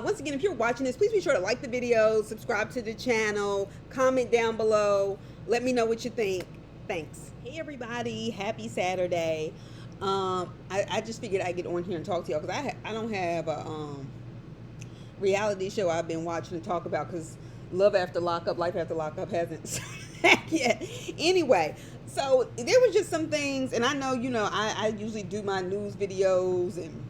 Once again, if you're watching this, please be sure to like the video, subscribe to the channel, comment down below. Let me know what you think. Thanks. Hey everybody, happy Saturday. I just figured I'd get on here and talk to y'all because I don't have a reality show I've been watching to talk about because Love After Lockup, Life After Lockup hasn't started yet. Anyway, so there was just some things, and I know, I usually do my news videos and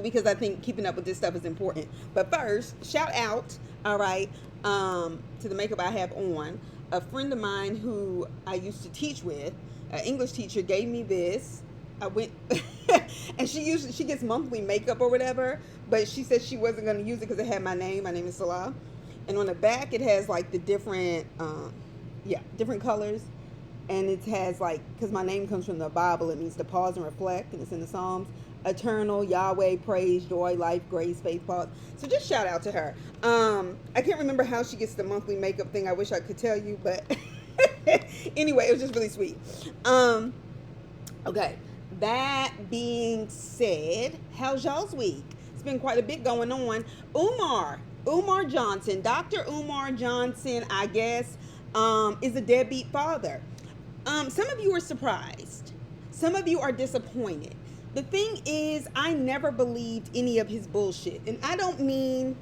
because I think keeping up with this stuff is important. But first, shout out, all right, to the makeup I have on. A friend of mine who I used to teach with, an English teacher, gave me this. I went and she gets monthly makeup or whatever, but she said she wasn't going to use it because it had my name. My name is Salah, and on the back it has like the different different colors, and it has like, because my name comes from the Bible, it means to pause and reflect, and it's in the Psalms: eternal, Yahweh, praise, joy, life, grace, faith, pause. So just shout out to her. I can't remember how she gets the monthly makeup thing. I wish I could tell you, but anyway, it was just really sweet. Okay, that being said, how's y'all's week? It's been quite a bit going on. Umar Johnson, Dr. Umar Johnson, I guess, is a deadbeat father. Some of you are surprised. Some of you are disappointed. The thing is, I never believed any of his bullshit. And I don't mean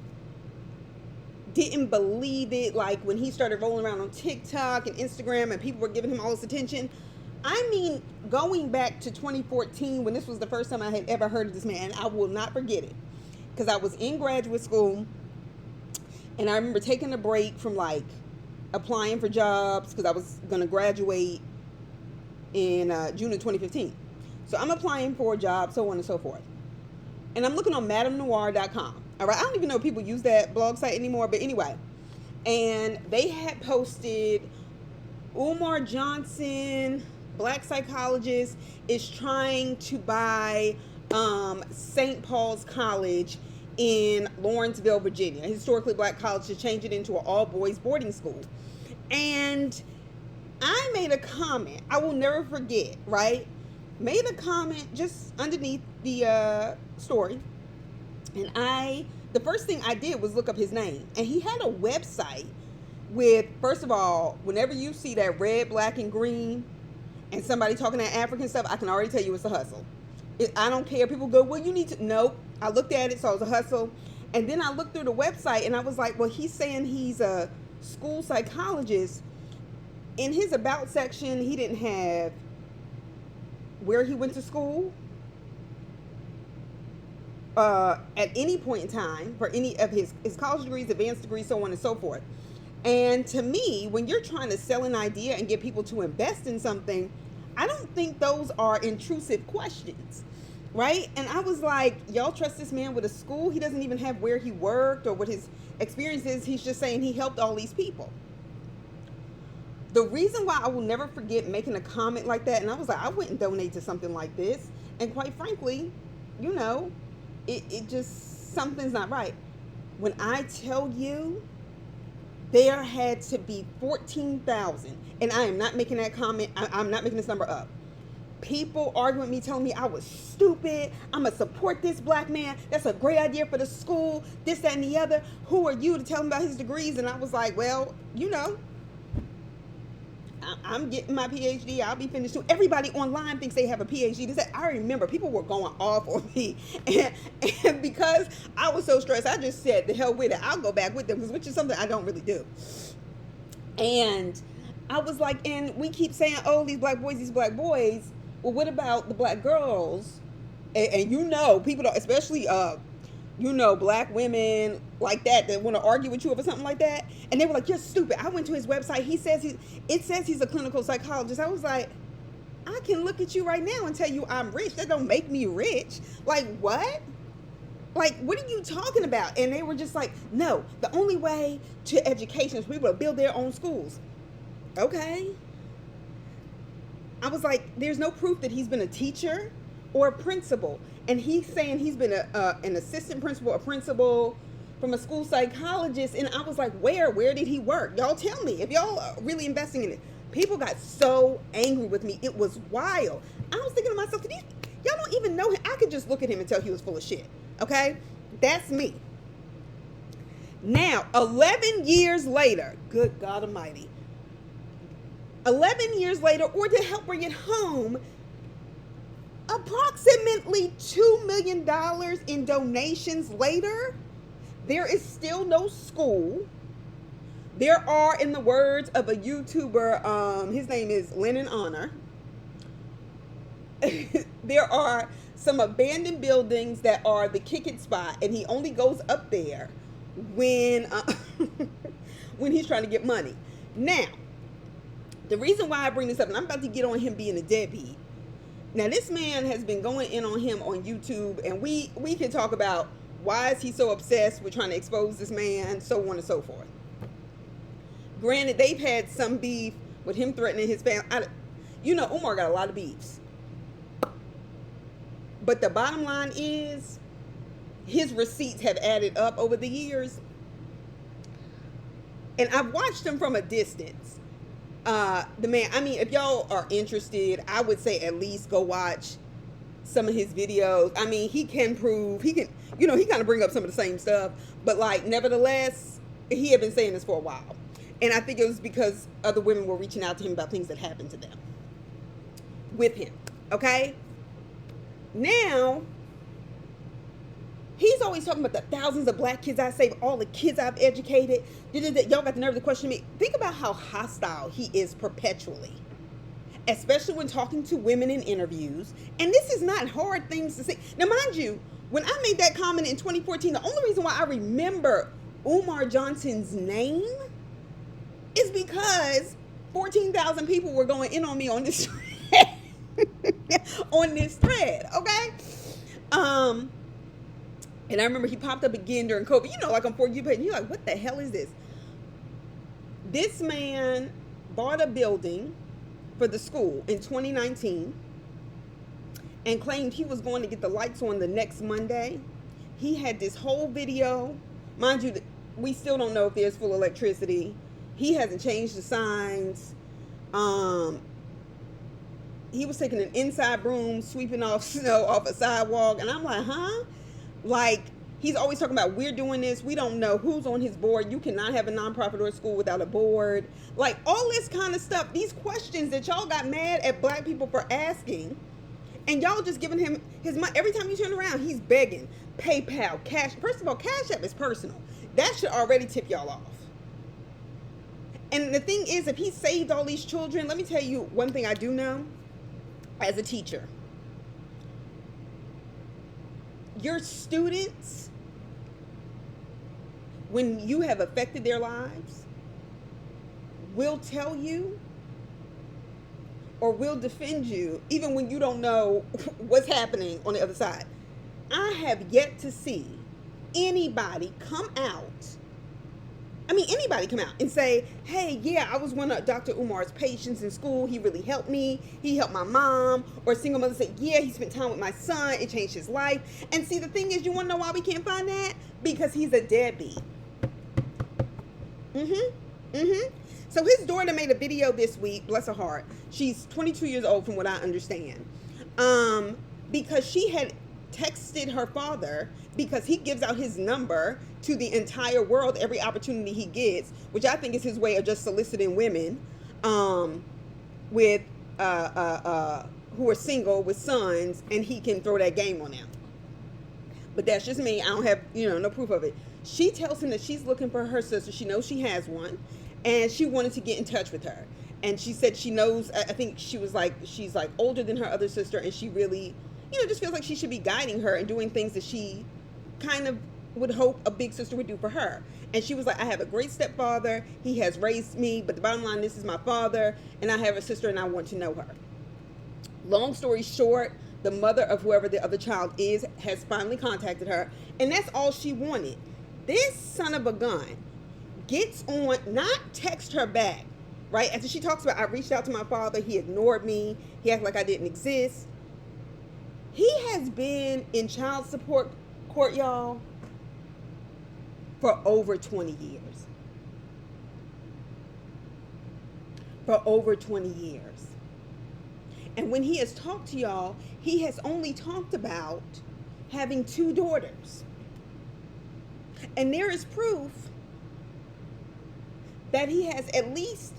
didn't believe it like when he started rolling around on TikTok and Instagram and people were giving him all this attention. I mean, going back to 2014 when this was the first time I had ever heard of this man, and I will not forget it because I was in graduate school and I remember taking a break from like applying for jobs because I was going to graduate in June of 2015. So I'm applying for a job, so on and so forth. And I'm looking on madamnoir.com. All right, I don't even know if people use that blog site anymore, but anyway. And they had posted Umar Johnson, black psychologist, is trying to buy St. Paul's College in Lawrenceville, Virginia, a historically black college, to change it into an all-boys boarding school. And I made a comment. I will never forget, right? Made a comment just underneath the story, and the first thing I did was look up his name, and he had a website with, first of all, whenever you see that red, black, and green and somebody talking that African stuff, I can already tell you it's a hustle. I don't care. People go, well, you need to. Nope. I looked at it, so it was a hustle. And then I looked through the website, and I was like, well, he's saying he's a school psychologist. In his about section, he didn't have where he went to school at any point in time for any of his college degrees, advanced degrees, so on and so forth. And to me, when you're trying to sell an idea and get people to invest in something, I don't think those are intrusive questions, right? And I was like, y'all trust this man with a school? He doesn't even have where he worked or what his experience is. He's just saying he helped all these people. The reason why I will never forget making a comment like that, and I was like, I wouldn't donate to something like this. And quite frankly, it just, something's not right. When I tell you there had to be 14,000, and I am not making that comment, I'm not making this number up, people arguing with me, telling me I was stupid, I'm going to support this black man, that's a great idea for the school, this, that, and the other. Who are you to tell him about his degrees? And I was like, well, I'm getting my PhD. I'll be finished soon. Everybody online thinks they have a PhD. I remember people were going off on me. And because I was so stressed, I just said, the hell with it. I'll go back with them, which is something I don't really do. And I was like, and we keep saying, oh, these black boys, these black boys. Well, what about the black girls? And people don't, especially black women like that want to argue with you over something like that. And they were like, you're stupid. I went to his website. It says he's a clinical psychologist. I was like, I can look at you right now and tell you I'm rich. That don't make me rich. Like, what? Like, what are you talking about? And they were just like, no, the only way to education is for people to build their own schools. Okay. I was like, there's no proof that he's been a teacher or a principal. And he's saying he's been an assistant principal, a principal, from a school psychologist. And I was like, where did he work? Y'all tell me if y'all are really investing in it. People got so angry with me. It was wild. I was thinking to myself, y'all don't even know him. I could just look at him and tell he was full of shit. Okay? That's me. Now, 11 years later, good God Almighty, 11 years later, or to help bring it home, approximately $2 million in donations later, there is still no school. There are, in the words of a YouTuber, his name is Lennon Honor, there are some abandoned buildings that are the kick it spot, and he only goes up there when when he's trying to get money. Now, the reason why I bring this up, and I'm about to get on him being a deadbeat. Now, this man has been going in on him on YouTube, and we can talk about why is he so obsessed with trying to expose this man, so on and so forth. Granted, they've had some beef with him threatening his family. Umar got a lot of beefs. But the bottom line is, his receipts have added up over the years. And I've watched him from a distance. The man, I mean, if y'all are interested, I would say at least go watch some of his videos. I mean, he can prove, he kind of bring up some of the same stuff. But, like, nevertheless, he had been saying this for a while. And I think it was because other women were reaching out to him about things that happened to them with him. Okay? Now, he's always talking about the thousands of black kids I saved, all the kids I've educated. Y'all got the nerve to question me. Think about how hostile he is perpetually, especially when talking to women in interviews. And this is not hard things to say. Now, mind you, when I made that comment in 2014, the only reason why I remember Umar Johnson's name is because 14,000 people were going in on me on this thread. On this thread, okay? And I remember he popped up again during COVID. Like on For You page, and you're like, what the hell is this? This man bought a building for the school in 2019 and claimed he was going to get the lights on the next Monday. He had this whole video. Mind you, we still don't know if there's full electricity. He hasn't changed the signs. He was taking an inside broom, sweeping off snow off a sidewalk. And I'm like, huh? Like, he's always talking about, we're doing this. We don't know who's on his board. You cannot have a nonprofit or a school without a board. Like, all this kind of stuff. These questions that y'all got mad at black people for asking. And y'all just giving him his money. Every time you turn around, he's begging. PayPal, cash. First of all, Cash App is personal. That should already tip y'all off. And the thing is, if he saved all these children, let me tell you one thing I do know as a teacher. Your students, when you have affected their lives, will tell you or will defend you even when you don't know what's happening on the other side. I have yet to see anybody come out and say, hey, yeah, I was one of Dr. Umar's patients in school. He really helped me. He helped my mom. Or a single mother say, yeah, he spent time with my son. It changed his life. And see, the thing is, you want to know why we can't find that? Because he's a deadbeat. So his daughter made a video this week, bless her heart. She's 22 years old from what I understand. Because she had texted her father, because he gives out his number to the entire world every opportunity he gets, which I think is his way of just soliciting women with who are single with sons, and he can throw that game on them. But that's just me. I don't have no proof of it. She tells him that she's looking for her sister. She knows she has one, and she wanted to get in touch with her. And she said she knows. I think she's like older than her other sister, and she really just feels like she should be guiding her and doing things that she kind of would hope a big sister would do for her. And she was like, I have a great stepfather. He has raised me, but the bottom line, this is my father, and I have a sister, and I want to know her. Long story short, the mother of whoever the other child is has finally contacted her, and that's all she wanted. This son of a gun gets on, not text her back, right? After she talks about, I reached out to my father, he ignored me, he acted like I didn't exist. He has been in child support court, y'all, for over 20 years. For over 20 years. And when he has talked to y'all, he has only talked about having 2 daughters. And there is proof that he has at least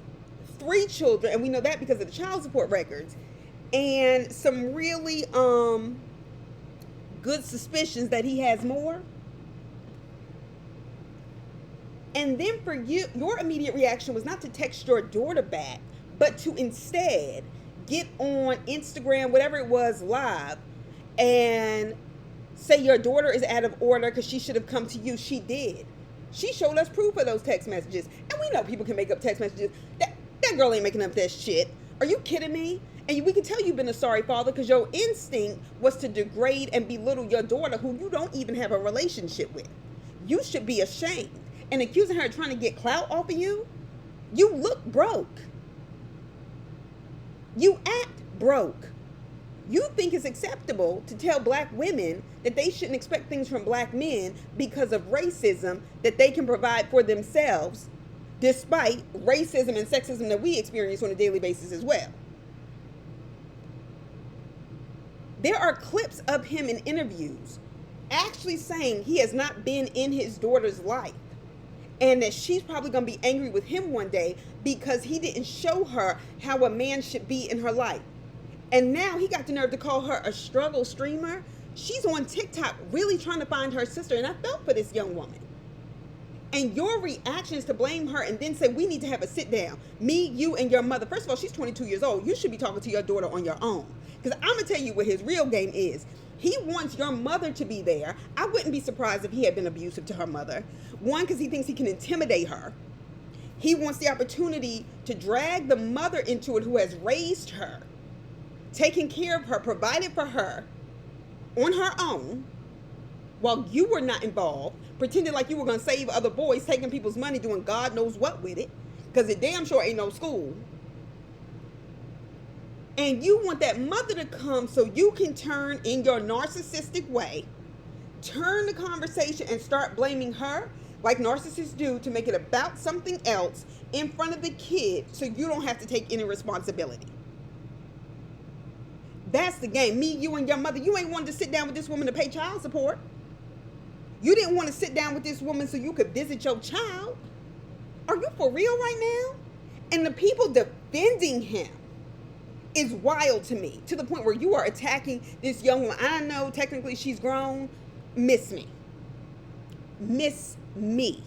3 children, and we know that because of the child support records, and some really good suspicions that he has more. And then for you, your immediate reaction was not to text your daughter back, but to instead get on Instagram, whatever it was, live, and say your daughter is out of order because she should have come to you. She did. She showed us proof of those text messages. And we know people can make up text messages. That girl ain't making up that shit. Are you kidding me? And we can tell you've been a sorry father because your instinct was to degrade and belittle your daughter who you don't even have a relationship with. You should be ashamed. And accusing her of trying to get clout off of you, you look broke. You act broke. You think it's acceptable to tell black women that they shouldn't expect things from black men because of racism that they can provide for themselves, despite racism and sexism that we experience on a daily basis as well. There are clips of him in interviews actually saying he has not been in his daughter's life, and that she's probably going to be angry with him one day because he didn't show her how a man should be in her life. And now he got the nerve to call her a struggle streamer. She's on TikTok really trying to find her sister, and I felt for this young woman. And your reaction is to blame her and then say, we need to have a sit down. Me, you, and your mother. First of all, she's 22 years old. You should be talking to your daughter on your own. Because I'm going to tell you what his real game is. He wants your mother to be there. I wouldn't be surprised if he had been abusive to her mother. One, because he thinks he can intimidate her. He wants the opportunity to drag the mother into it who has raised her, taken care of her, provided for her on her own, while you were not involved, pretending like you were going to save other boys, taking people's money, doing God knows what with it, because it damn sure ain't no school. And you want that mother to come so you can turn in your narcissistic way, turn the conversation and start blaming her like narcissists do to make it about something else in front of the kid so you don't have to take any responsibility. That's the game. Me, you, and your mother. You ain't wanted to sit down with this woman to pay child support. You didn't want to sit down with this woman so you could visit your child. Are you for real right now? And the people defending him is wild to me, to the point where you are attacking this young woman. I know technically she's grown. Miss me. Miss me.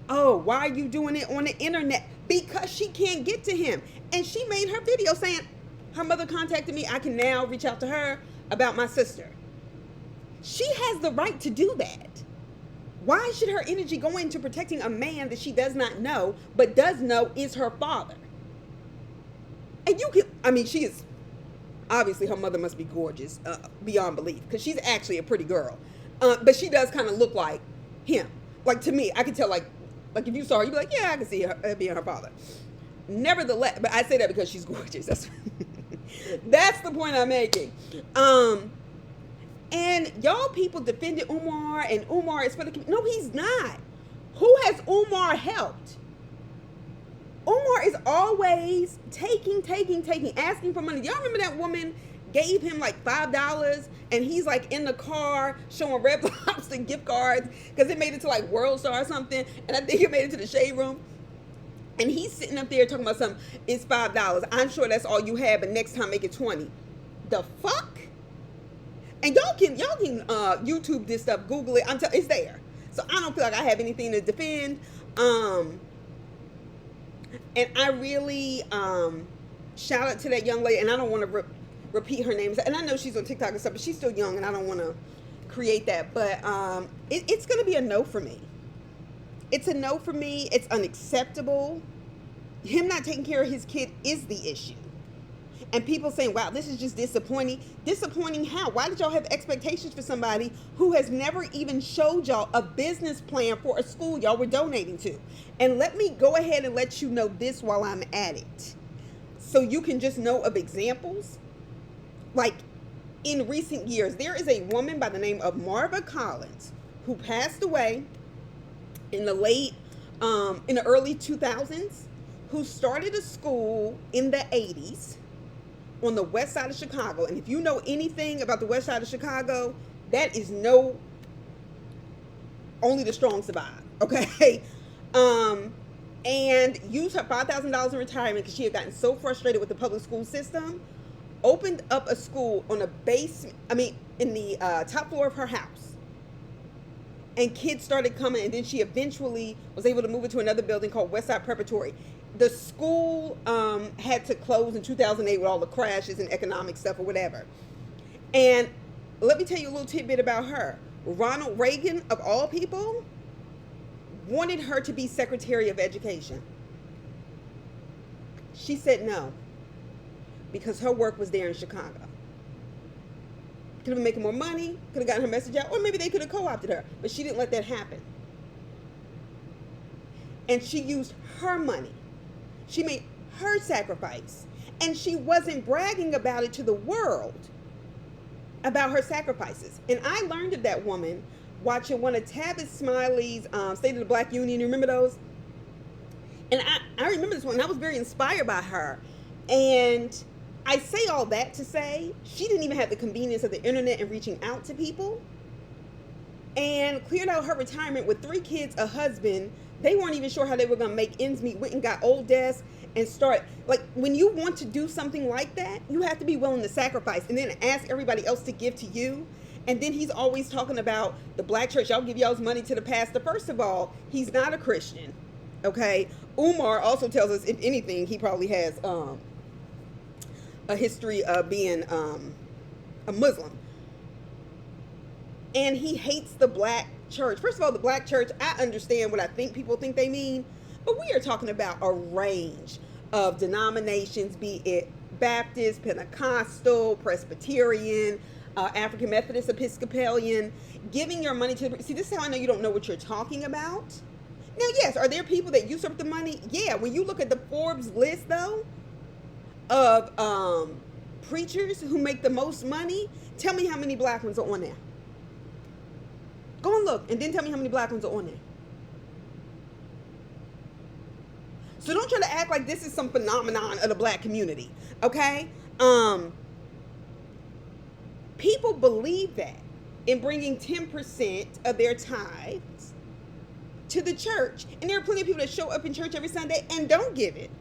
Oh, why are you doing it on the internet? Because she can't get to him. And she made her video saying, her mother contacted me. I can now reach out to her about my sister. She has the right to do that. Why should her energy go into protecting a man that she does not know, but does know is her father? And you can, I mean, she is, obviously her mother must be gorgeous, beyond belief, because she's actually a pretty girl. But she does kind of look like him. Like, to me, I can tell, like if you saw her, you'd be like, yeah, I can see her being her father. Nevertheless, but I say that because she's gorgeous. That's the point I'm making. And y'all people defended Umar, and Umar is for the community. No, he's not. Who has Umar helped? Umar is always taking, asking for money. Y'all remember that woman gave him like $5 and he's like in the car showing Red Lobster gift cards because it made it to like World Star or something, and I think it made it to the Shade Room. And he's sitting up there talking about something, it's $5. I'm sure that's all you have, but next time make it 20. The fuck? And y'all can YouTube this stuff, Google it. It's there. So I don't feel like I have anything to defend. And I really shout out to that young lady, and I don't want to repeat her name. And I know she's on TikTok and stuff, but she's still young, and I don't want to create that. But it's going to be a no for me. It's a no for me. It's unacceptable. Him not taking care of his kid is the issue. And people saying, wow, this is just disappointing. Disappointing how? Why did y'all have expectations for somebody who has never even showed y'all a business plan for a school y'all were donating to? And let me go ahead and let you know this while I'm at it, so you can just know of examples. Like, in recent years, there is a woman by the name of Marva Collins who passed away in the early 2000s, who started a school in the 80s on the west side of Chicago. And if you know anything about the west side of Chicago, that is only the strong survive, okay? And used her $5,000 in retirement because she had gotten so frustrated with the public school system, opened up a school on in the top floor of her house. And kids started coming, and then she eventually was able to move into another building called Westside Preparatory. The school had to close in 2008 with all the crashes and economic stuff or whatever. And let me tell you a little tidbit about her. Ronald Reagan, of all people, wanted her to be Secretary of Education. She said no, because her work was there in Chicago. Could have been making more money, could have gotten her message out, or maybe they could have co-opted her, but she didn't let that happen. And she used her money. She made her sacrifice, and she wasn't bragging about it to the world, about her sacrifices. And I learned of that woman watching one of Tavis Smiley's State of the Black Union. You remember those? And I remember this one, and I was very inspired by her. And I say all that to say she didn't even have the convenience of the internet and reaching out to people, and cleared out her retirement with 3 kids, a husband. They weren't even sure how they were going to make ends meet, went and got old desks and start. Like, when you want to do something like that, you have to be willing to sacrifice and then ask everybody else to give to you. And then he's always talking about the black church. Y'all give y'all's money to the pastor. First of all, he's not a Christian. Okay. Umar also tells us, if anything, he probably has a history of being a Muslim. And he hates the black church. First of all, the black church, I understand what I think people think they mean, but we are talking about a range of denominations, be it Baptist, Pentecostal, Presbyterian, African Methodist, Episcopalian. Giving your money to, see, this is how I know you don't know what you're talking about. Now, yes, are there people that usurp the money? Yeah, when you look at the Forbes list, though, of preachers who make the most money, tell me how many black ones are on there. Go and look, and then tell me how many black ones are on there. So don't try to act like this is some phenomenon of the black community, okay? People believe that in bringing 10% of their tithes to the church. And there are plenty of people that show up in church every Sunday and don't give it.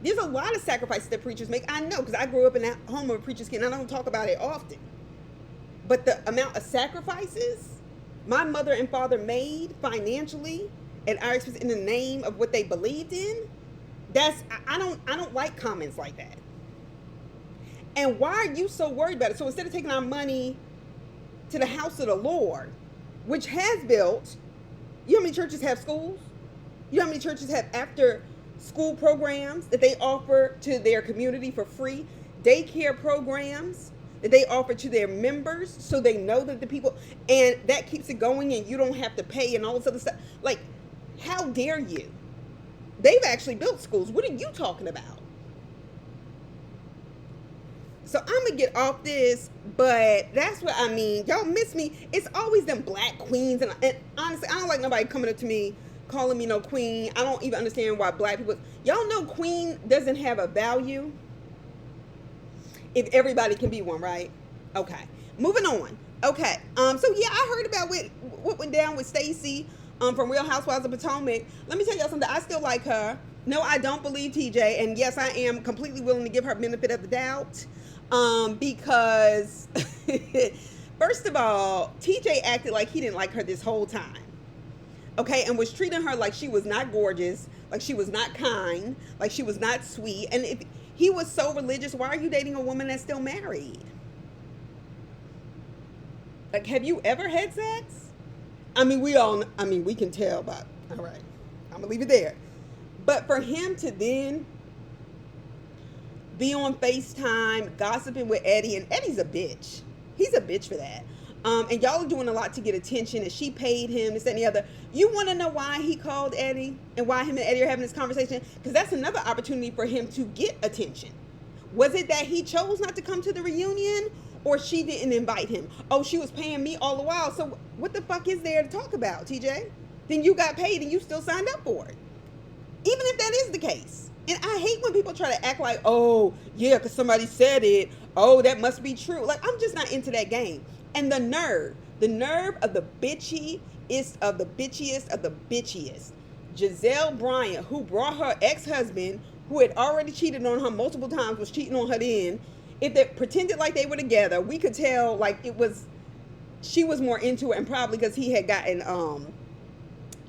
There's a lot of sacrifices that preachers make. I know, because I grew up in that home of a preacher's kid, and I don't talk about it often. But the amount of sacrifices my mother and father made financially at our expense in the name of what they believed in, I don't like comments like that. And why are you so worried about it? So instead of taking our money to the house of the Lord, which has built, you know how many churches have schools? You know how many churches have after school programs that they offer to their community for free? Daycare programs that they offer to their members so they know that the people, and that keeps it going and you don't have to pay and all this other stuff. Like, how dare you? They've actually built schools. What are you talking about? So I'm going to get off this, but that's what I mean. Y'all miss me. It's always them black queens. And honestly, I don't like nobody coming up to me calling me no queen. I don't even understand why black people, y'all know queen doesn't have a value if everybody can be one, right? Okay, moving on. Okay, so yeah, I heard about what went down with Stacey from Real Housewives of Potomac. Let me tell y'all something. I still like her. No, I don't believe TJ, and yes, I am completely willing to give her benefit of the doubt, because first of all, TJ acted like he didn't like her this whole time. Okay, and was treating her like she was not gorgeous, like she was not kind, like she was not sweet. And if he was so religious, why are you dating a woman that's still married? Like, have you ever had sex? I mean, we can tell, but all right, I'm gonna leave it there. But for him to then be on FaceTime gossiping with Eddie, and Eddie's a bitch. He's a bitch for that. And y'all are doing a lot to get attention, and she paid him, this, that, and the other. You want to know why he called Eddie and why him and Eddie are having this conversation? Because that's another opportunity for him to get attention. Was it that he chose not to come to the reunion, or she didn't invite him? Oh, she was paying me all the while. So what the fuck is there to talk about, TJ? Then you got paid and you still signed up for it. Even if that is the case. And I hate when people try to act like, oh, yeah, because somebody said it. Oh, that must be true. Like, I'm just not into that game. And the nerve of the bitchiest of the bitchiest of the bitchiest. Gizelle Bryant, who brought her ex-husband, who had already cheated on her multiple times, was cheating on her then. If they pretended like they were together, we could tell, like, she was more into it, and probably because he had gotten,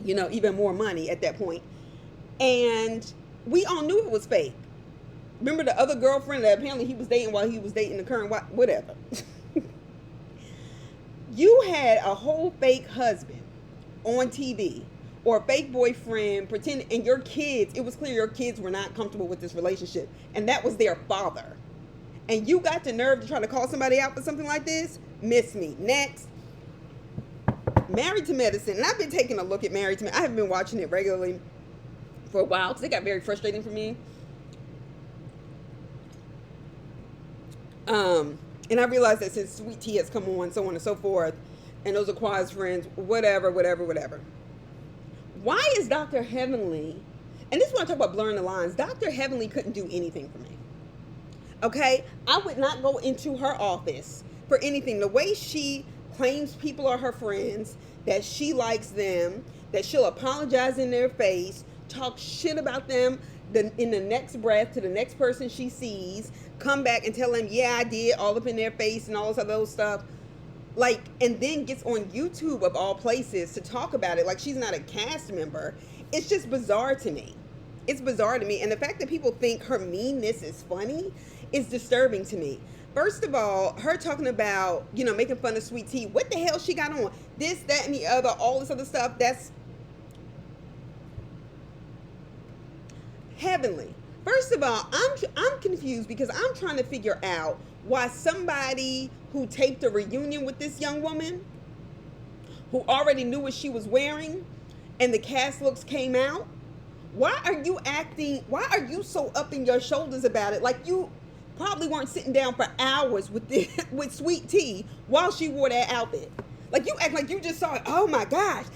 even more money at that point. And we all knew it was fake. Remember the other girlfriend that apparently he was dating while he was dating the current wife? Whatever. You had a whole fake husband on TV, or a fake boyfriend pretending, and your kids, it was clear your kids were not comfortable with this relationship, and that was their father. And you got the nerve to try to call somebody out for something like this? Miss me. Next. Married to Medicine. And I've been taking a look at Married to Medicine. I haven't been watching it regularly for a while because it got very frustrating for me. And I realized that since Sweet Tea has come on, so on and so forth, and those are Quad's friends, whatever. Why is Dr.Heavenly, and this is when I talk about blurring the lines, Dr.Heavenly couldn't do anything for me. Okay? I would not go into her office for anything. The way she claims people are her friends, that she likes them, that she'll apologize in their face, talk shit about them in the next breath to the next person she sees, come back and tell them, yeah, I did, all up in their face and all this other stuff. Like, and then gets on YouTube of all places to talk about it like she's not a cast member. It's just bizarre to me. It's bizarre to me. And the fact that people think her meanness is funny is disturbing to me. First of all, her talking about, making fun of Sweet Tea. What the hell she got on? This, that, and the other, all this other stuff. That's Heavenly. First of all, I'm confused because I'm trying to figure out why somebody who taped a reunion with this young woman, who already knew what she was wearing, and the cast looks came out, why are you so up in your shoulders about it? Like you probably weren't sitting down for hours with Sweet Tea while she wore that outfit. Like you act like you just saw it. Oh my gosh.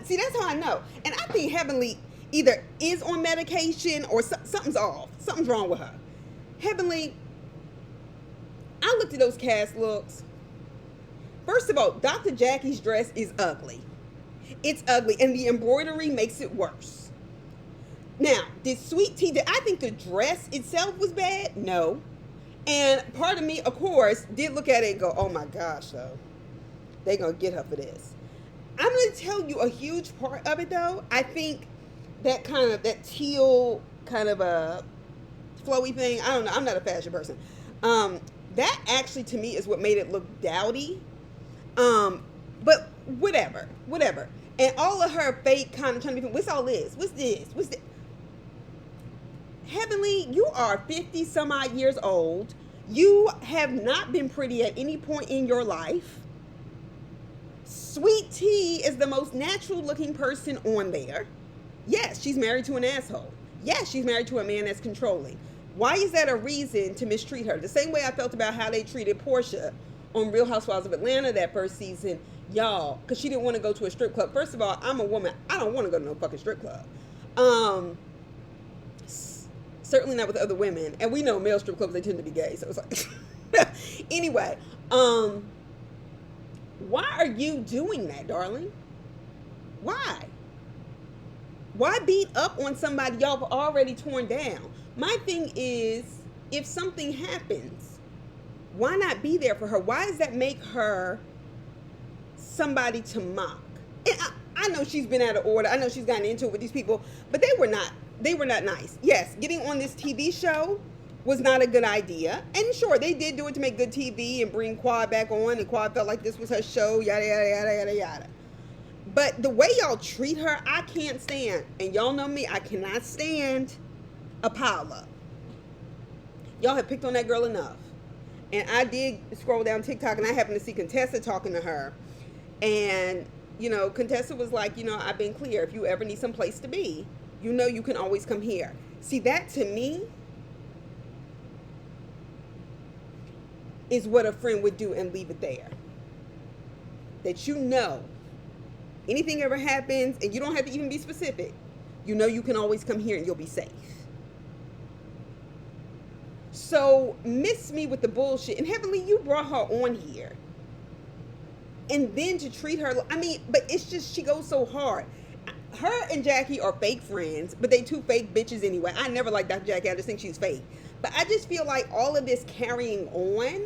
See, that's how I know. And I think Heavenly either is on medication or something's off. Something's wrong with her. Heavenly, I looked at those cast looks. First of all, Dr. Jackie's dress is ugly. It's ugly, and the embroidery makes it worse. Now, did Sweet Tea, I think the dress itself was bad? No. And part of me, of course, did look at it and go, oh my gosh, though. They're going to get her for this. I'm going to tell you a huge part of it, though. I think that teal kind of a flowy thing, I don't know. I'm not a fashion person. That actually, to me, is what made it look dowdy. But whatever. And all of her fake kind of trying to be, what's all this? What's this? Heavenly, you are 50 some odd years old. You have not been pretty at any point in your life. Sweet Tea is the most natural looking person on there. Yes, she's married to an asshole. Yes, she's married to a man that's controlling. Why is that a reason to mistreat her? The same way I felt about how they treated Portia on Real Housewives of Atlanta that first season. Y'all, because she didn't want to go to a strip club. First of all, I'm a woman. I don't want to go to no fucking strip club. Certainly not with other women. And we know male strip clubs, they tend to be gay. So it's like... Anyway, why are you doing that, darling? Why? Why beat up on somebody y'all have already torn down? My thing is, if something happens, why not be there for her? Why does that make her somebody to mock? And I know she's been out of order. I know she's gotten into it with these people, but they were not nice. Yes, getting on this TV show was not a good idea. And sure, they did do it to make good TV and bring Quad back on, and Quad felt like this was her show, yada, yada, yada, yada, yada. But the way y'all treat her, I can't stand. And y'all know me, I cannot stand a pile up. Y'all have picked on that girl enough. And I did scroll down TikTok, and I happened to see Contessa talking to her. And, Contessa was like, I've been clear. If you ever need some place to be, you can always come here. See, that to me is what a friend would do, and leave it there. That anything ever happens, and you don't have to even be specific, you can always come here and you'll be safe. So miss me with the bullshit. And Heavenly, you brought her on here. And then to treat her, I mean, but it's just, she goes so hard. Her and Jackie are fake friends, but they two fake bitches anyway. I never liked Dr. Jackie. I just think she's fake. But I just feel like all of this carrying on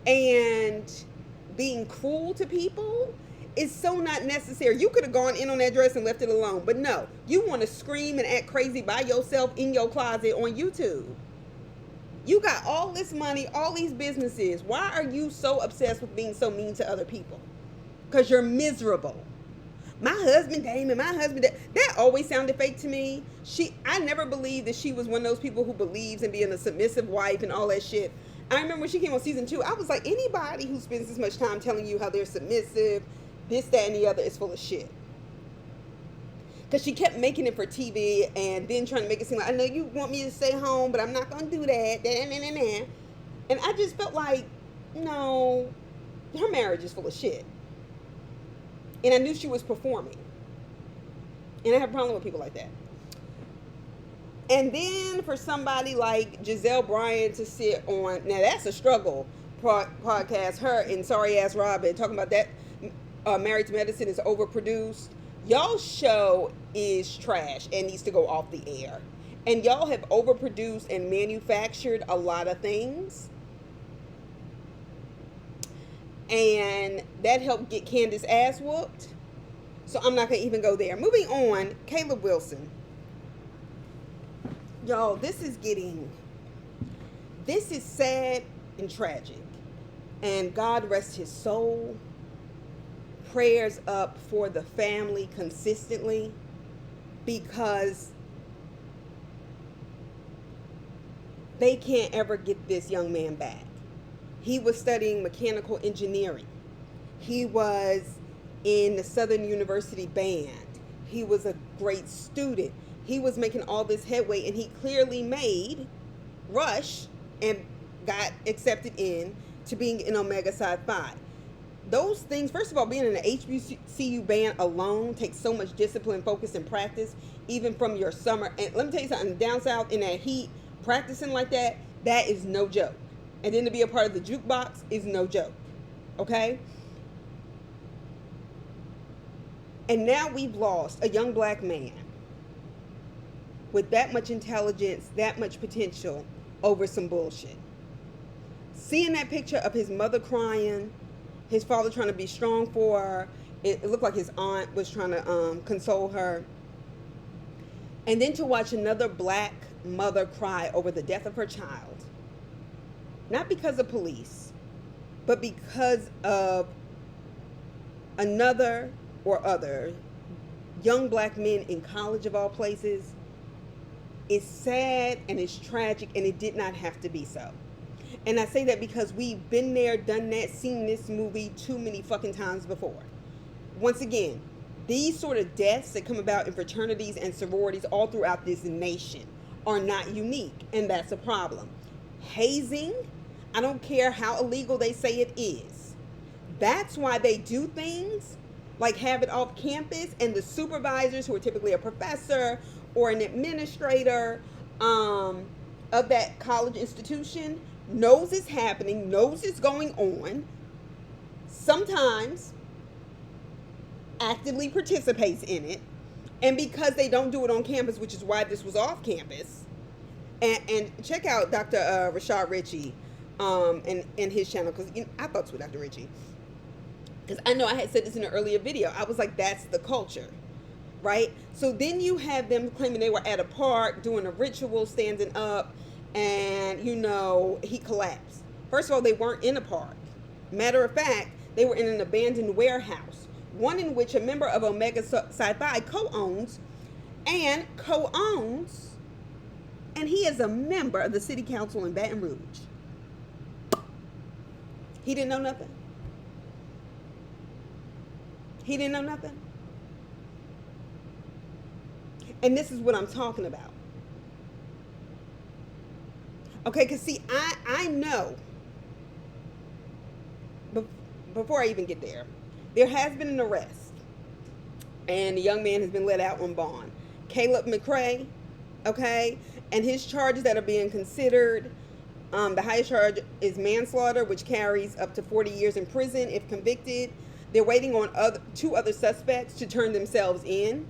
and being cruel to people is so not necessary. You could have gone in on that dress and left it alone. But no, you want to scream and act crazy by yourself in your closet on YouTube. You got all this money, all these businesses. Why are you so obsessed with being so mean to other people? Because you're miserable. My husband Damon, my husband, that always sounded fake to me. I never believed that she was one of those people who believes in being a submissive wife and all that shit. I remember when she came on season 2, I was like, anybody who spends this much time telling you how they're submissive, this, that, and the other is full of shit. Because she kept making it for TV and then trying to make it seem like, I know you want me to stay home, but I'm not going to do that. And I just felt like, no, her marriage is full of shit. And I knew she was performing. And I have a problem with people like that. And then for somebody like Gizelle Bryant to sit on, now that's a struggle podcast, her and Sorry Ass Robin, talking about that Married to Medicine is overproduced. Y'all's show is trash and needs to go off the air. And y'all have overproduced and manufactured a lot of things. And that helped get Candace's ass whooped. So I'm not going to even go there. Moving on, Caleb Wilson. Y'all, this is sad and tragic. And God rest his soul. Prayers up for the family consistently, because they can't ever get this young man back. He was studying mechanical engineering. He was in the Southern University band. He was a great student. He was making all this headway, and he clearly made Rush and got accepted in to being in Omega Psi Phi. Those things, first of all, being in an HBCU band alone takes so much discipline, focus, and practice, even from your summer. And let me tell you something, down south in that heat, practicing like that is no joke. And then to be a part of the jukebox is no joke. Okay? And now we've lost a young black man with that much intelligence, that much potential over some bullshit. Seeing that picture of his mother crying, his father trying to be strong for her, it looked like his aunt was trying to console her. And then to watch another black mother cry over the death of her child. Not because of police, but because of another or other young black men in college of all places, is sad and it's tragic, and it did not have to be so. And I say that because we've been there, done that, seen this movie too many fucking times before. Once again, these sort of deaths that come about in fraternities and sororities all throughout this nation are not unique, and that's a problem. Hazing, I don't care how illegal they say it is. That's why they do things like have it off campus, and the supervisors, who are typically a professor or an administrator of that college institution, knows it's happening, knows it's going on, sometimes actively participates in it, and because they don't do it on campus, which is why this was off campus, and check out Dr. Rashad Ritchie and his channel, because I thought it was Dr. Ritchie, because I know I had said this in an earlier video. I was like, that's the culture, right? So then you have them claiming they were at a park doing a ritual, standing up, and he collapsed. First of all, they weren't in a park. Matter of fact, they were in an abandoned warehouse, one in which a member of Omega Psi Phi co-owns, and he is a member of the city council in Baton Rouge. He didn't know nothing. He didn't know nothing. And this is what I'm talking about. Okay, because see, I know, before I even get there, there has been an arrest. And the young man has been let out on bond. Caleb McRae, okay? And his charges that are being considered The highest charge is manslaughter, which carries up to 40 years in prison if convicted. They're waiting on two other suspects to turn themselves in.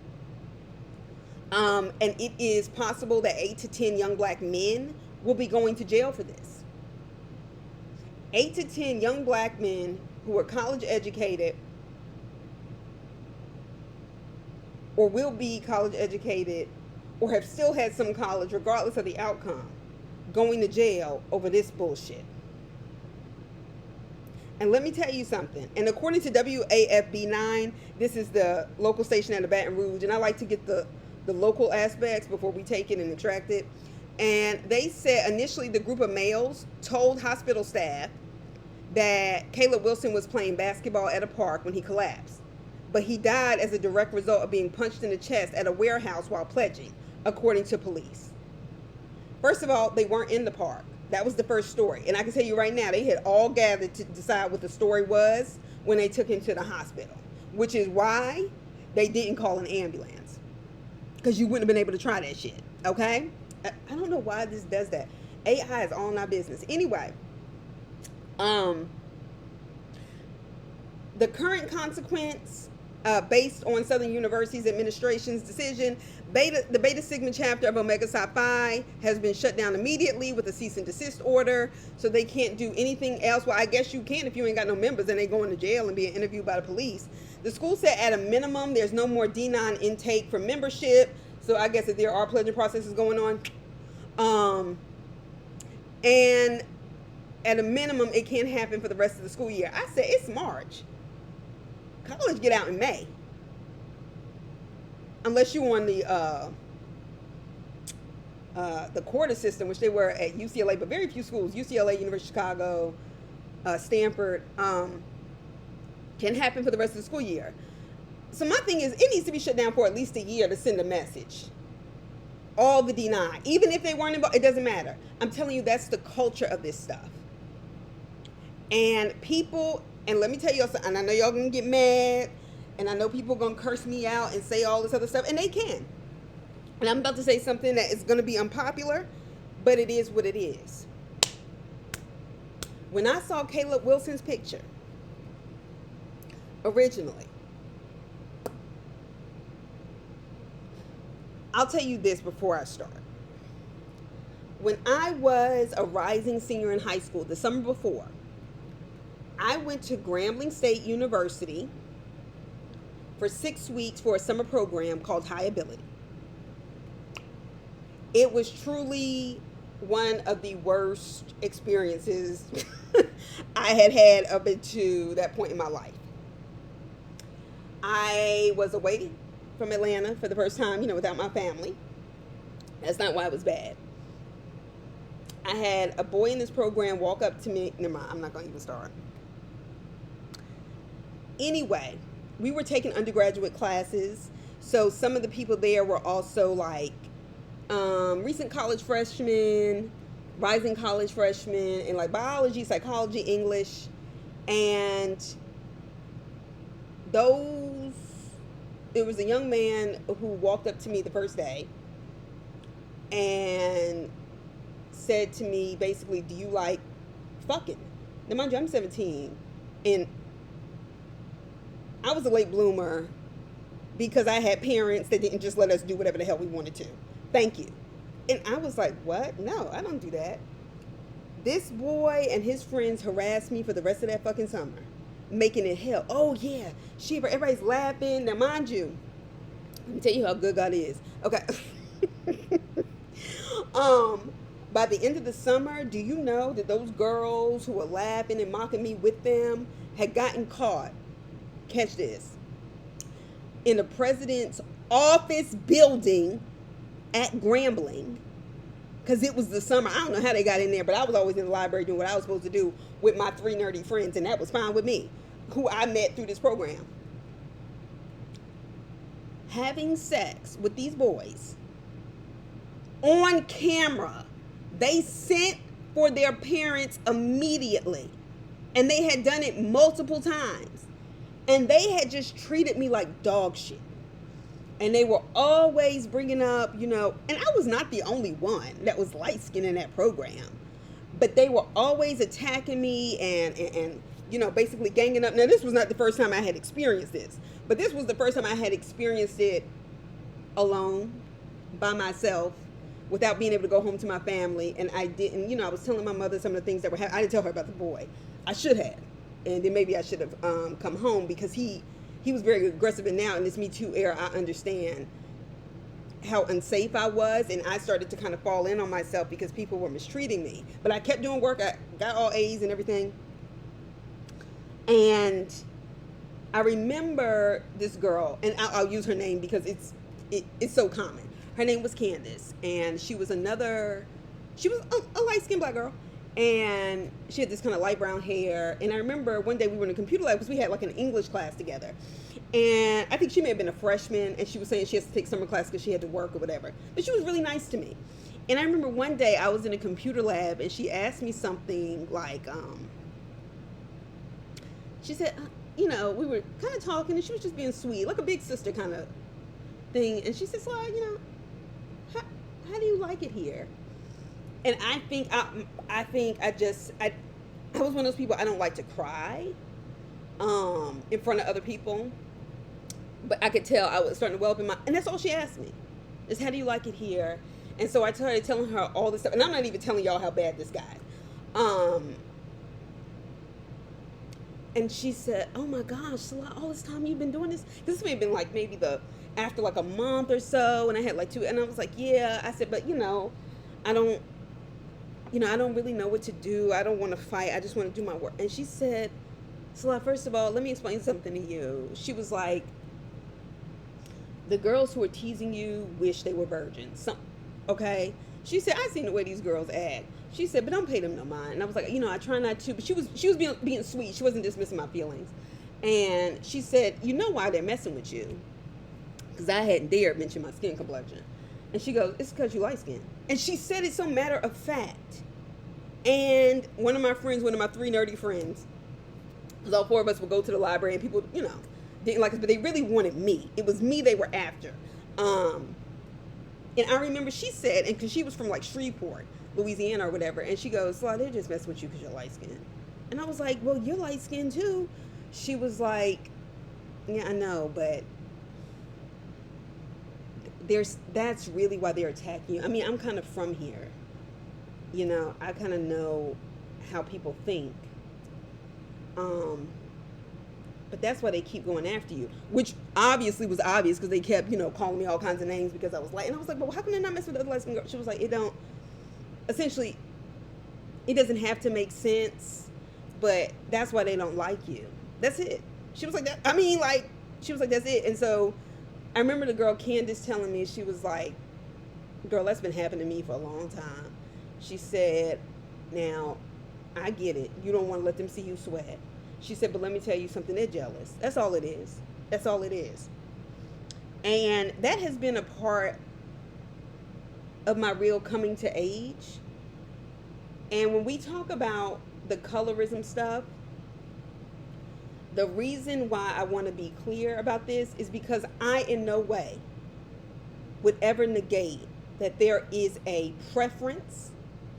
And it is possible that 8 to 10 young black men will be going to jail for this. 8 to 10 young black men who are college educated or will be college educated or have still had some college, regardless of the outcome, going to jail over this bullshit. And let me tell you something. And according to WAFB9, this is the local station out of Baton Rouge, and I like to get the local aspects before we take it and extract it. And they said initially the group of males told hospital staff that Caleb Wilson was playing basketball at a park when he collapsed. But he died as a direct result of being punched in the chest at a warehouse while pledging, according to police. First of all, they weren't in the park. That was the first story. And I can tell you right now, they had all gathered to decide what the story was when they took him to the hospital, which is why they didn't call an ambulance, because you wouldn't have been able to try that shit, okay? I don't know why this does that. AI is all in our business. Anyway, the current consequence, based on Southern University's administration's decision, the Beta Sigma chapter of Omega Psi Phi has been shut down immediately with a cease and desist order, so they can't do anything else. Well, I guess you can if you ain't got no members and they going to jail and being interviewed by the police. The school said at a minimum there's no more D9 intake for membership, so I guess if there are pledging processes going on. And at a minimum, it can't happen for the rest of the school year. I said, it's March. College get out in May. Unless you on the quarter system, which they were at UCLA, but very few schools, UCLA, University of Chicago, Stanford, can happen for the rest of the school year. So my thing is, it needs to be shut down for at least a year to send a message. All the D9, even if they weren't involved, it doesn't matter. I'm telling you, that's the culture of this stuff. And people, and let me tell you something, and I know y'all gonna get mad, and I know people gonna curse me out and say all this other stuff, and they can. And I'm about to say something that is gonna be unpopular, but it is what it is. When I saw Caleb Wilson's picture, originally, I'll tell you this before I start. When I was a rising senior in high school, the summer before, I went to Grambling State University for 6 weeks for a summer program called High Ability. It was truly one of the worst experiences I had up until that point in my life. I was away from Atlanta for the first time, without my family. That's not why it was bad. I had a boy in this program walk up to me. Never mind, I'm not going to even start. Anyway, we were taking undergraduate classes, so some of the people there were also like recent college freshmen, rising college freshmen, and like biology, psychology, English, and there was a young man who walked up to me the first day and said to me, basically, do you like fucking? Now, mind you, I'm 17, and I was a late bloomer because I had parents that didn't just let us do whatever the hell we wanted to. Thank you. And I was like, what? No, I don't do that. This boy and his friends harassed me for the rest of that fucking summer, making it hell. Oh, yeah. Shiva, everybody's laughing. Now, mind you, let me tell you how good God is. Okay. By the end of the summer, do you know that those girls who were laughing and mocking me with them had gotten caught, catch this, in the president's office building at Grambling, because it was the summer. I don't know how they got in there, but I was always in the library doing what I was supposed to do with my 3 nerdy friends, and that was fine with me, who I met through this program. Having sex with these boys on camera. They sent for their parents immediately, and they had done it multiple times, and they had just treated me like dog shit. And they were always bringing up, and I was not the only one that was light skinned in that program. but they were always attacking me and basically ganging up. Now, this was not the first time I had experienced this, but this was the first time I had experienced it alone, by myself, without being able to go home to my family. And I didn't, I was telling my mother some of the things that were happening. I didn't tell her about the boy. I should have. And then maybe I should have come home, because he was very aggressive. And now in this Me Too era, I understand how unsafe I was, and I started to kind of fall in on myself because people were mistreating me. But I kept doing work. I got all A's and everything. And I remember this girl, and I'll use her name because it's so common. Her name was Candace, and she was a light-skinned black girl, and she had this kind of light brown hair. And I remember one day we were in a computer lab because we had like an English class together, and I think she may have been a freshman, and she was saying she has to take summer class because she had to work or whatever. But she was really nice to me. And I remember one day I was in a computer lab, and she asked me something like, she said, we were kind of talking, and she was just being sweet, like a big sister kind of thing. And she says, well, how do you like it here? And I was one of those people, I don't like to cry in front of other people, but I could tell I was starting to well up and that's all she asked me, is how do you like it here? And so I started telling her all this stuff, and I'm not even telling y'all how bad this guy. And she said, oh my gosh, all this time you've been doing this? This may have been like maybe after like a month or so, and I had like 2, and I was like, yeah. I said, but I don't really know what to do. I don't want to fight. I just want to do my work. And she said, Salah, first of all, let me explain something to you. She was like, the girls who are teasing you wish they were virgins. Okay? She said, I seen the way these girls act. She said, but don't pay them no mind. And I was like, I try not to. But she was being sweet. She wasn't dismissing my feelings. And she said, you know why they're messing with you? Because I hadn't dared mention my skin complexion. And she goes, it's because you light skin. And she said it so matter of fact. And one of my 3 nerdy friends, because all 4 of us would go to the library, and people, didn't like us, but they really wanted me. It was me they were after. And I remember she said, and because she was from like Shreveport, Louisiana or whatever, and she goes, well, they're just messing with you because you're light skinned. And I was like, well, you're light skinned too. She was like, yeah, I know, but that's really why they're attacking you. I mean, I'm kind of from here. I kind of know how people think. But that's why they keep going after you, which obviously was obvious because they kept, calling me all kinds of names because I was light. And I was like, well, how can they not mess with the other light skinned girls? She was like, it doesn't have to make sense, but that's why they don't like you. That's it. She was like, that. I mean, like, she was like, that's it. And so I remember the girl Candace telling me, she was like, girl, that's been happening to me for a long time. She said, now, I get it. You don't want to let them see you sweat. She said, but let me tell you something, they're jealous. That's all it is. That's all it is. And that has been a part of my real coming to age. And when we talk about the colorism stuff, the reason why I want to be clear about this is because I in no way would ever negate that there is a preference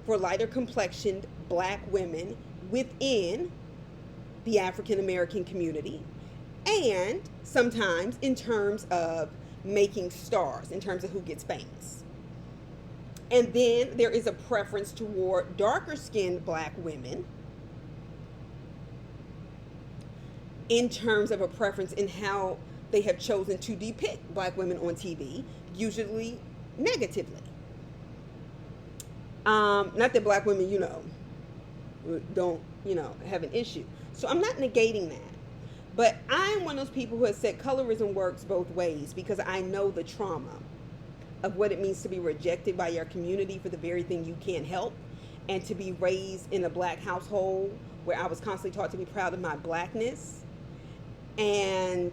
for lighter complexioned black women within the African American community, and sometimes in terms of making stars, in terms of who gets famous. And then there is a preference toward darker skinned black women in terms of a preference in how they have chosen to depict black women on TV, usually negatively. Not that black women, don't, have an issue. So I'm not negating that. But I'm one of those people who has said colorism works both ways, because I know the trauma of what it means to be rejected by your community for the very thing you can't help, and to be raised in a black household where I was constantly taught to be proud of my blackness, and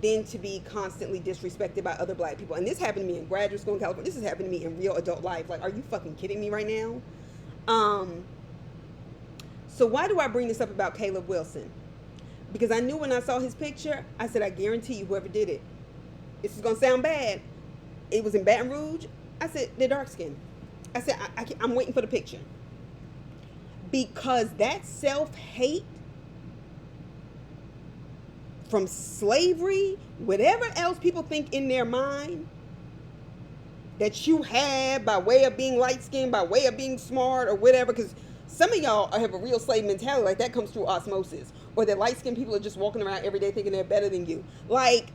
then to be constantly disrespected by other black people. And this happened to me in graduate school in California. This has happened to me in real adult life. Like, are you fucking kidding me right now? So why do I bring this up about Caleb Wilson? Because I knew when I saw his picture, I said, I guarantee you whoever did it, this is going to sound bad. It was in Baton Rouge. I said, they're dark skinned. I said, I'm waiting for the picture. because that self-hate from slavery, whatever else people think in their mind that you have by way of being light-skinned, by way of being smart or whatever, because some of y'all have a real slave mentality, like that comes through osmosis, or that light-skinned people are just walking around every day thinking they're better than you. Like,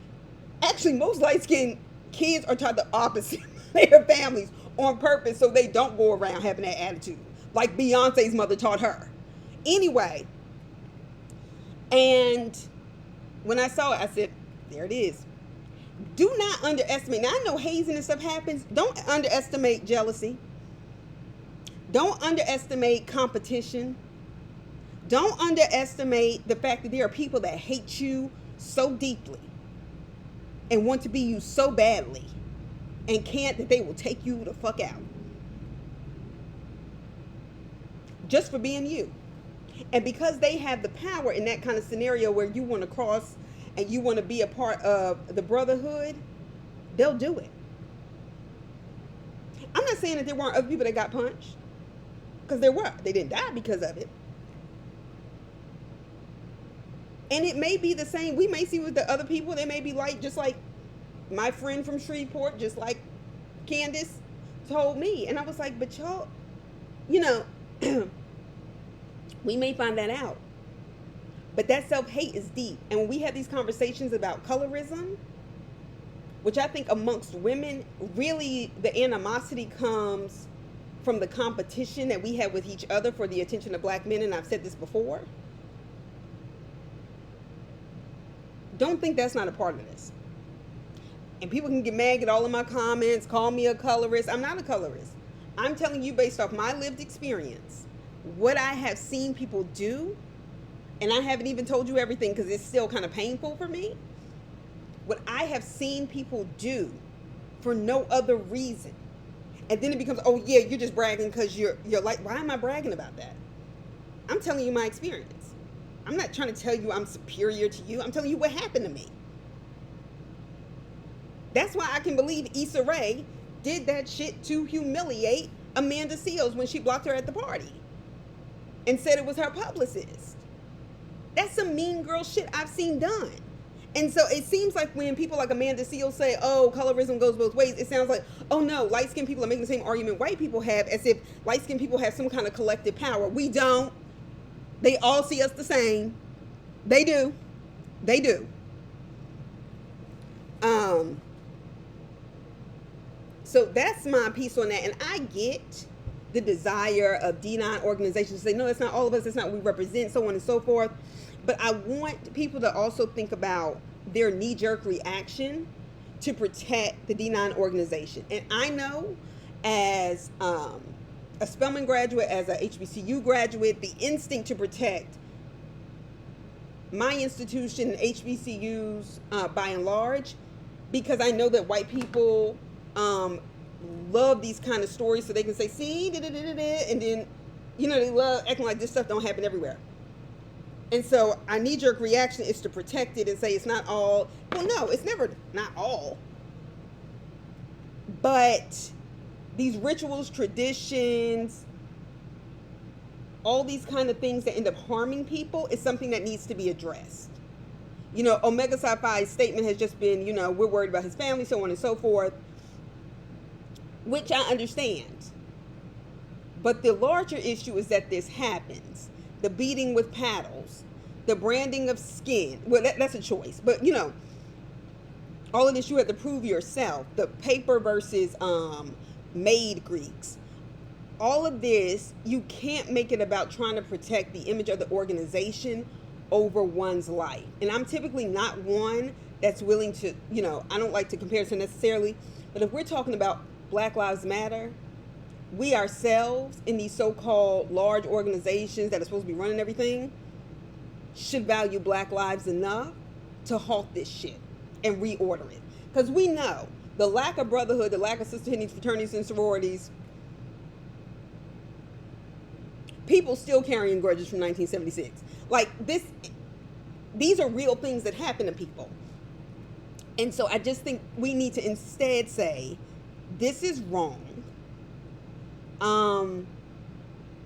actually, most light-skinned kids are taught the opposite by their families on purpose so they don't go around having that attitude, like Beyonce's mother taught her. Anyway, and when I saw it, I said, there it is. Do not underestimate. Now, I know hazing and stuff happens. Don't underestimate jealousy. Don't underestimate competition. Don't underestimate the fact that there are people that hate you so deeply and want to be you so badly and can't, that they will take you the fuck out. Just for being you. And because they have the power in that kind of scenario where you want to cross and you want to be a part of the brotherhood, they'll do it. I'm not saying that there weren't other people that got punched, because there were. They didn't die because of it. And it may be the same. We may see with the other people, they may be like, just like my friend from Shreveport, just like Candace told me. And I was like, but y'all, you know, we may find that out. But that self-hate is deep. And when we have these conversations about colorism, which I think amongst women, really the animosity comes from the competition that we have with each other for the attention of black men. And I've said this before. Don't think that's not a part of this. And people can get mad at all of my comments, call me a colorist. I'm not a colorist. I'm telling you based off my lived experience, what I have seen people do, and I haven't even told you everything because it's still kind of painful for me. What I have seen people do for no other reason. And then it becomes, oh yeah, you're just bragging because you're like, why am I bragging about that? I'm telling you my experience. I'm not trying to tell you I'm superior to you. I'm telling you what happened to me. That's why I can believe Issa Rae did that shit to humiliate Amanda Seales when she blocked her at the party and said it was her publicist. That's some mean girl shit I've seen done. And so it seems like when people like Amanda Seales say, oh, colorism goes both ways, it sounds like, oh no, light-skinned people are making the same argument white people have, as if light-skinned people have some kind of collective power. We don't. They all see us the same. They do. They do. So that's my piece on that. And I get the desire of D9 organizations to say, no, that's not all of us. That's not what we represent, so on and so forth. But I want people to also think about their knee-jerk reaction to protect the D9 organization. And I know as a Spelman graduate, as a HBCU graduate, the instinct to protect my institution and HBCUs by and large, because I know that white people love these kind of stories so they can say, see, and then, you know, they love acting like this stuff don't happen everywhere. And so our knee-jerk reaction is to protect it and say it's not all. Well, no, it's never not all. But these rituals, traditions, all these kind of things that end up harming people is something that needs to be addressed. You know, Omega Psi Phi's statement has just been, you know, we're worried about his family, so on and so forth, which I understand. But the larger issue is that this happens. The beating with paddles, the branding of skin. Well, that's a choice. But, you know, all of this you have to prove yourself. The paper versus made Greeks. All of this, you can't make it about trying to protect the image of the organization over one's life. And I'm typically not one that's willing to, you know, I don't like to compare to necessarily, but if we're talking about Black Lives Matter, we ourselves in these so-called large organizations that are supposed to be running everything should value Black lives enough to halt this shit and reorder it. Because we know the lack of brotherhood, the lack of sisterhood in these fraternities and sororities, people still carrying grudges from 1976. Like this, these are real things that happen to people. And so I just think we need to instead say, this is wrong.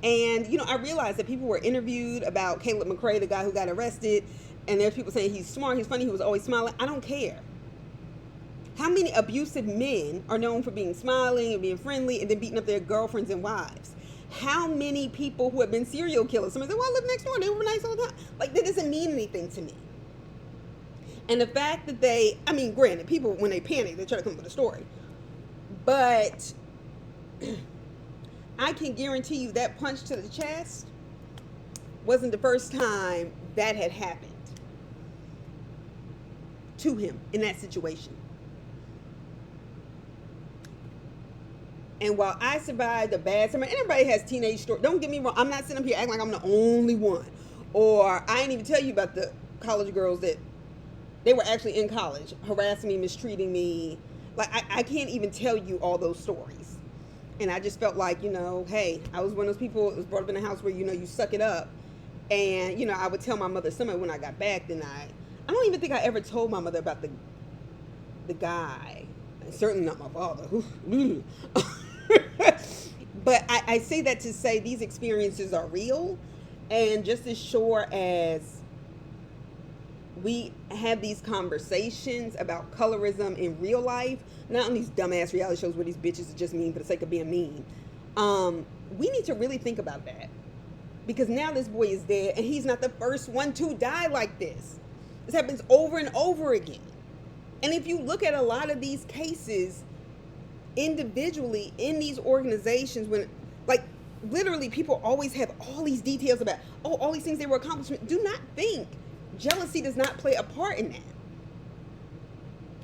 And, you know, I realized that people were interviewed about Caleb McRae, the guy who got arrested, and there's people saying he's smart, he's funny, he was always smiling. I don't care. How many abusive men are known for being smiling and being friendly and then beating up their girlfriends and wives? How many people who have been serial killers? Somebody said, well, I live next door, they were nice all the time. Like, that doesn't mean anything to me. And the fact that they, I mean, granted, people, when they panic, they try to come up with a story. But I can guarantee you that punch to the chest wasn't the first time that had happened to him in that situation. And while I survived a bad summer, and everybody has teenage stories. Don't get me wrong. I'm not sitting up here acting like I'm the only one. Or I didn't even tell you about the college girls that they were actually in college, harassing me, mistreating me. Like, I can't even tell you all those stories. And I just felt like, you know, hey, I was one of those people that was brought up in a house where, you know, you suck it up. And, you know, I would tell my mother something when I got back. Then I don't even think I ever told my mother about the guy. And certainly not my father. But I say that to say these experiences are real. And just as sure as we have these conversations about colorism in real life, not on these dumbass reality shows where these bitches are just mean for the sake of being mean, we need to really think about that. Because now this boy is dead, and he's not the first one to die like this. This happens over and over again. And if you look at a lot of these cases individually in these organizations, when, like, literally people always have all these details about, oh, all these things they were accomplishing. Do not think jealousy does not play a part in that.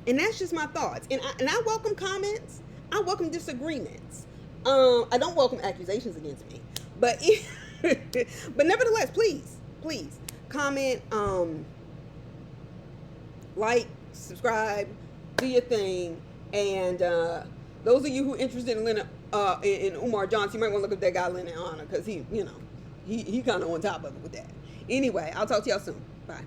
And that's just my thoughts. And I welcome comments. I welcome disagreements. I don't welcome accusations against me. But but nevertheless, please comment, like, subscribe, do your thing. And those of you who are interested in in Umar Johnson, you might want to look up that guy Lennon Honor, because he kind of on top of it with that. Anyway, I'll talk to y'all soon. Bye.